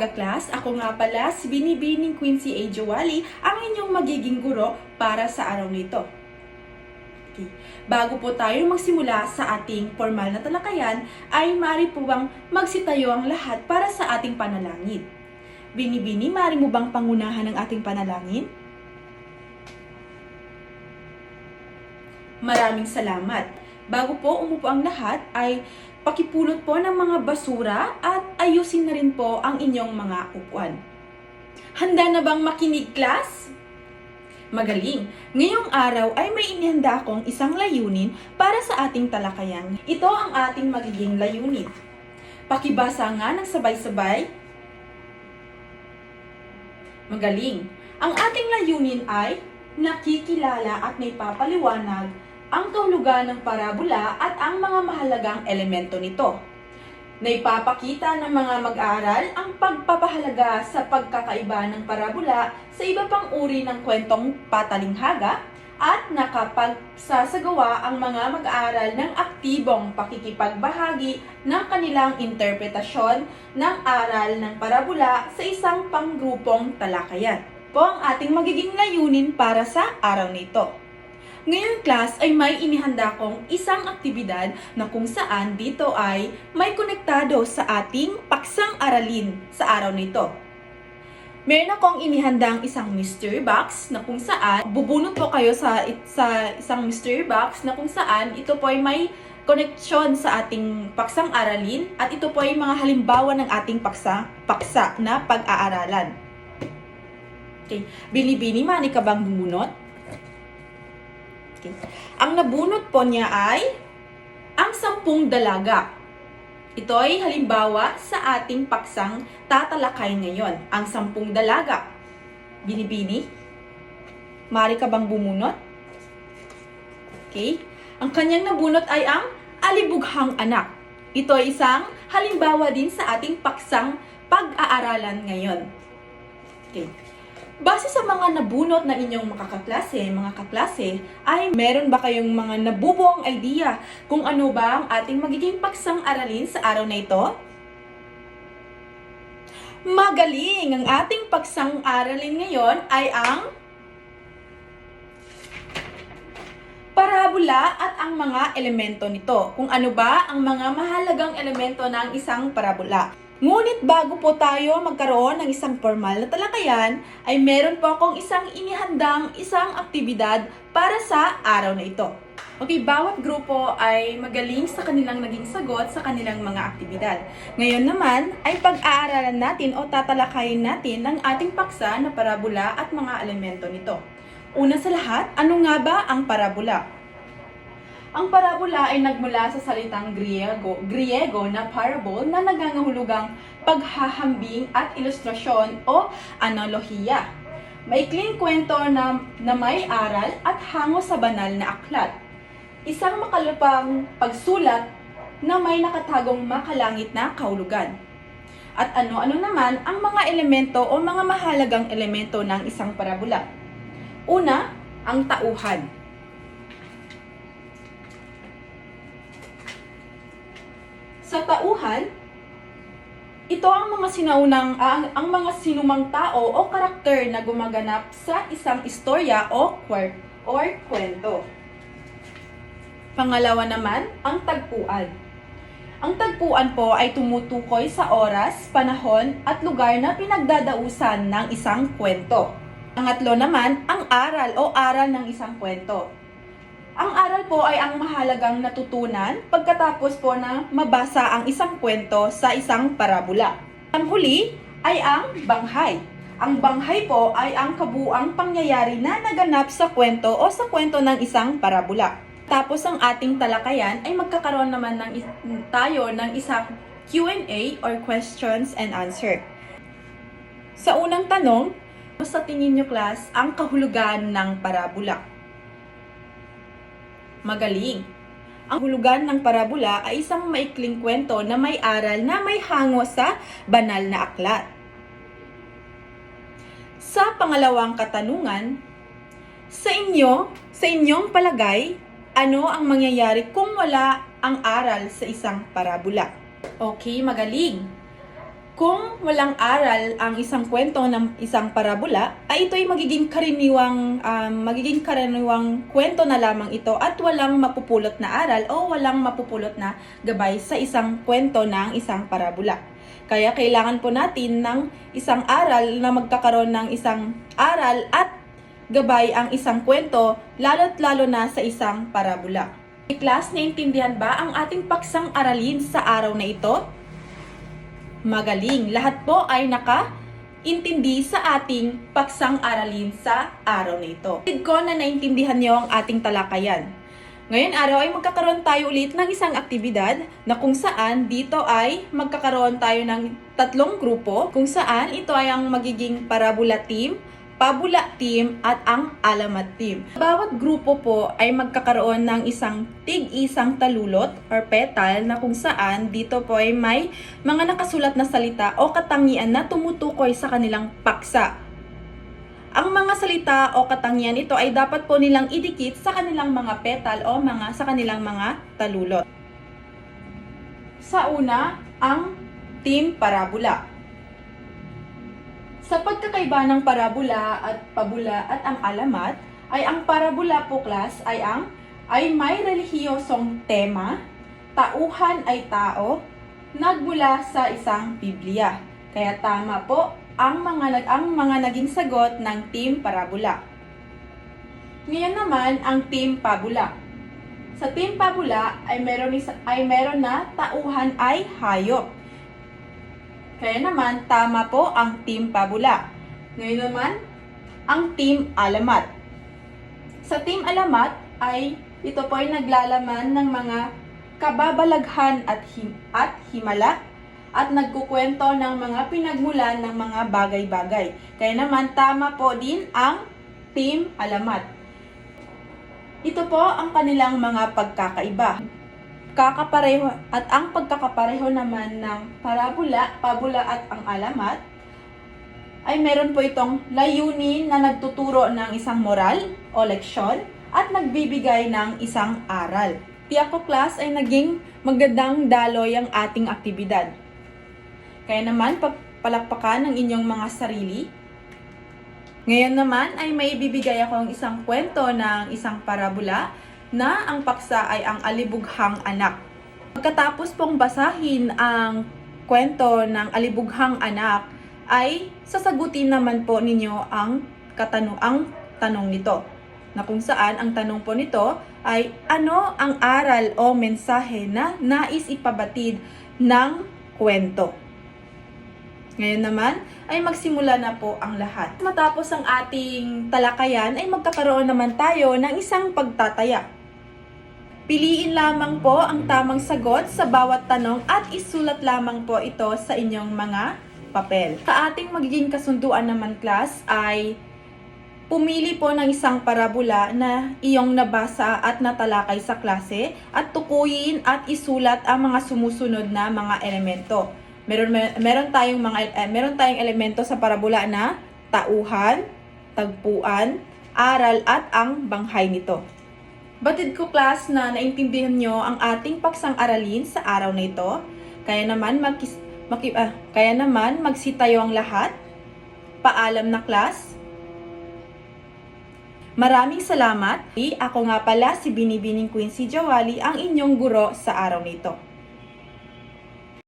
umaga, class. Ako nga pala si Binibining Quincy A. Jowali, ang inyong magiging guro para sa araw nito. Okay. Bago po tayo magsimula sa ating formal na talakayan, ay maaari po bang magsitayo ang lahat para sa ating panalangin. Binibini, maaari mo bang pangunahan ang ating panalangin? Maraming salamat. Bago po umupo ang lahat, ay pakipulot po ng mga basura at ayusin na rin po ang inyong mga upuan. Handa na bang makinig, class? Magaling! Ngayong araw ay may inihanda akong isang layunin para sa ating talakayan. Ito ang ating magiging layunin. Pakibasa nga ng sabay-sabay. Magaling! Ang ating layunin ay nakikilala at may papaliwanag ang kahulugan ng parabola at ang mga mahalagang elemento nito. Naipapakita ng mga mag-aaral ang pagpapahalaga sa pagkakaiba ng parabola sa iba pang uri ng kwentong patalinghaga at nakapagsasagawa ang mga mag-aaral ng aktibong pakikipagbahagi ng kanilang interpretasyon ng aral ng parabola sa isang panggrupong talakayan. Po ang ating magiging layunin para sa araw nito. Ngayon, class, ay may inihanda kong isang aktibidad na kung saan dito ay may konektado sa ating paksang aralin sa araw nito. Meron akong inihandang isang mystery box na kung saan bubunot po kayo sa isang mystery box na kung saan ito po ay may koneksyon sa ating paksang aralin at ito po ay mga halimbawa ng ating paksa na pag-aaralan. Okay. Bini-bini, mani ka bang bumunot? Okay. Ang nabunot po niya ay ang 10 dalaga. Ito ay halimbawa sa ating paksang tatalakay ngayon. Ang 10 dalaga. Bini-bini, mari ka bang bumunot? Okay. Ang kanyang nabunot ay ang alibughang anak. Ito ay isang halimbawa din sa ating paksang pag-aaralan ngayon. Okay. Base sa mga nabunot ng inyong mga kaklase, ay meron ba kayong mga nabubuong idea kung ano ba ang ating magiging paksang aralin sa araw na ito? Magaling! Ang ating paksang aralin ngayon ay ang parabola at ang mga elemento nito. Kung ano ba ang mga mahalagang elemento ng isang parabola. Ngunit bago po tayo magkaroon ng isang formal na talakayan, ay meron po akong isang inihandang isang aktibidad para sa araw na ito. Okay, bawat grupo ay magaling sa kanilang naging sagot sa kanilang mga aktibidad. Ngayon naman ay pag-aaralan natin o tatalakayin natin ang ating paksa na parabola at mga elemento nito. Una sa lahat, ano nga ba ang parabola? Ang parabola ay nagmula sa salitang Griego na parable na nangangahulugang paghahambing at ilustrasyon o analohiya. Maikling kwento na may aral at hango sa banal na aklat. Isang makalupang pagsulat na may nakatagong makalangit na kahulugan. At ano-ano naman ang mga elemento o mga mahalagang elemento ng isang parabola. Una, ang tauhan. Sa tauhan, ito ang mga sinumang tao o karakter na gumaganap sa isang istorya o kwento. Pangalawa naman, ang tagpuan. Ang tagpuan po ay tumutukoy sa oras, panahon at lugar na pinagdadausan ng isang kwento. Pangatlo naman, ang aral o aral ng isang kwento. Ang aral po ay ang mahalagang natutunan pagkatapos po na mabasa ang isang kwento sa isang parabola. Ang huli ay ang banghay. Ang banghay po ay ang kabuuang pangyayari na naganap sa kwento o sa kwento ng isang parabola. Tapos ang ating talakayan ay magkakaroon naman tayo ng isang Q&A or questions and answer. Sa unang tanong, sa tingin nyo, class, ang kahulugan ng parabola? Magaling! Ang hulugan ng parabola ay isang maikling kwento na may aral na may hango sa banal na aklat. Sa pangalawang katanungan, sa inyong palagay, ano ang mangyayari kung wala ang aral sa isang parabola? Okay, magaling! Kung walang aral ang isang kwento ng isang parabola, ay ito ay magiging karaniwang kwento na lamang ito at walang mapupulot na aral o walang mapupulot na gabay sa isang kwento ng isang parabola. Kaya kailangan po natin ng isang aral na magkakaroon ng isang aral at gabay ang isang kwento, lalo't lalo na sa isang parabola. Class, naintindihan ba ang ating paksang aralin sa araw na ito? Magaling! Lahat po ay nakaintindi sa ating paksang aralin sa araw na ito. Ko na naintindihan niyo ang ating talakayan. Ngayon araw ay magkakaroon tayo ulit ng isang aktibidad na kung saan dito ay magkakaroon tayo ng 3 grupo kung saan ito ay ang magiging parabola team, pabula team at ang alamat team. Bawat grupo po ay magkakaroon ng isang talulot or petal na kung saan dito po ay may mga nakasulat na salita o katangian na tumutukoy sa kanilang paksa. Ang mga salita o katangian ito ay dapat po nilang idikit sa kanilang mga petal o sa kanilang mga talulot. Sa una, ang team parabola. Sa pagkakaiba ng parabola at pabula at ang alamat, ay ang parabola po class ay may relihiyosong tema, tauhan ay tao, nagmula sa isang Biblia. Kaya tama po ang mga naging sagot ng team parabola. Ngayon naman ang team pabula. Sa team pabula ay meron na tauhan ay hayop. Kaya naman, tama po ang team pabula. Ngayon naman, ang team alamat. Sa team alamat ay ito po ay naglalaman ng mga kababalaghan at himala at nagkukwento ng mga pinagmulan ng mga bagay-bagay. Kaya naman, tama po din ang team alamat. Ito po ang kanilang mga pagkakaiba. At ang pagkakapareho naman ng parabola, pabula at ang alamat ay meron po itong layunin na nagtuturo ng isang moral o leksyon at nagbibigay ng isang aral. Tiyak ko class ay naging magandang daloy ang ating aktibidad. Kaya naman palakpakan ng inyong mga sarili. Ngayon naman ay may bibigay akong isang kwento ng isang parabola na ang paksa ay ang alibughang anak. Pagkatapos pong basahin ang kwento ng alibughang anak, ay sasagutin naman po ninyo ang tanong nito. Na kung saan ang tanong po nito ay ano ang aral o mensahe na nais ipabatid ng kwento. Ngayon naman ay magsimula na po ang lahat. Matapos ang ating talakayan ay magkakaroon naman tayo ng isang pagtataya. Piliin lamang po ang tamang sagot sa bawat tanong at isulat lamang po ito sa inyong mga papel. Sa ating magiging kasunduan naman class ay pumili po ng isang parabola na iyong nabasa at natalakay sa klase at tukuyin at isulat ang mga sumusunod na mga elemento. Meron tayong elemento sa parabola na tauhan, tagpuan, aral at ang banghay nito. Batid ko class na naintindihan nyo ang ating paksang aralin sa araw na ito. Kaya naman magsitayo ang lahat. Paalam na class. Maraming salamat. Ako nga pala si Binibining Quincy Jawali, ang inyong guro sa araw na ito.